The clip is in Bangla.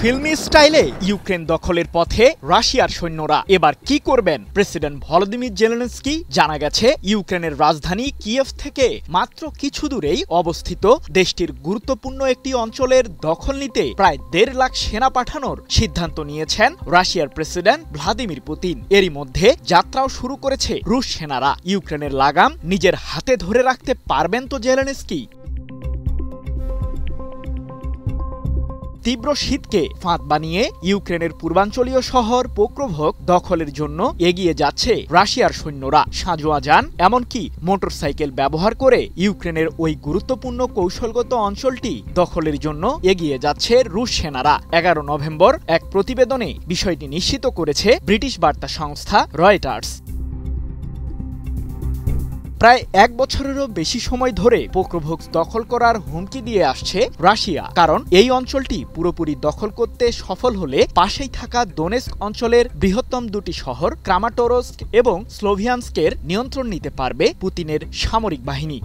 ফিল্মি স্টাইলে ইউক্রেন দখলের পথে রাশিয়ার সৈন্যরা এবার কি করবেন প্রেসিডেন্ট ভলোদিমির জেলেনস্কি জানা গেছে ইউক্রেনের রাজধানী কিয়েভ থেকে মাত্র কিছু দূরেই অবস্থিত দেশটির গুরুত্বপূর্ণ একটি অঞ্চলের দখল নিতে প্রায় 1.5 লাখ সেনা পাঠানোর সিদ্ধান্ত নিয়েছেন রাশিয়ার প্রেসিডেন্ট ভ্লাদিমির পুতিন। এরই মধ্যে যাত্রাও শুরু করেছে রুশ সেনারা। ইউক্রেনের লাগাম নিজের হাতে ধরে রাখতে পারবেন তো জেলেনস্কি? তীব্র শীতকে ফাঁদ বানিয়ে ইউক্রেনের পূর্বাঞ্চলীয় শহর পোক্রোভক দখলের জন্য এগিয়ে যাচ্ছে রাশিয়ার সৈন্যরা। সাঁজোয়া যান এমনকি মোটরসাইকেল ব্যবহার করে ইউক্রেনের ওই গুরুত্বপূর্ণ কৌশলগত অঞ্চলটি দখলের জন্য এগিয়ে যাচ্ছে রুশ সেনারা। 11 নভেম্বর এক প্রতিবেদনে বিষয়টি নিশ্চিত করেছে ব্রিটিশ বার্তা সংস্থা রয়টার্স। প্রায় 1 বছরেরও বেশি সময় ধরে পোক্রোভক দখল করার হুমকি দিয়ে আসছে রাশিয়া, কারণ এই অঞ্চলটি পুরোপুরি দখল করতে সফল হলে পাশেই থাকা দোনেস্ক অঞ্চলের বৃহত্তম দুটি শহর ক্রামাটোরস্ক এবং স্লোভিয়ানস্কের নিয়ন্ত্রণ নিতে পারবে পুতিনের সামরিক বাহিনী।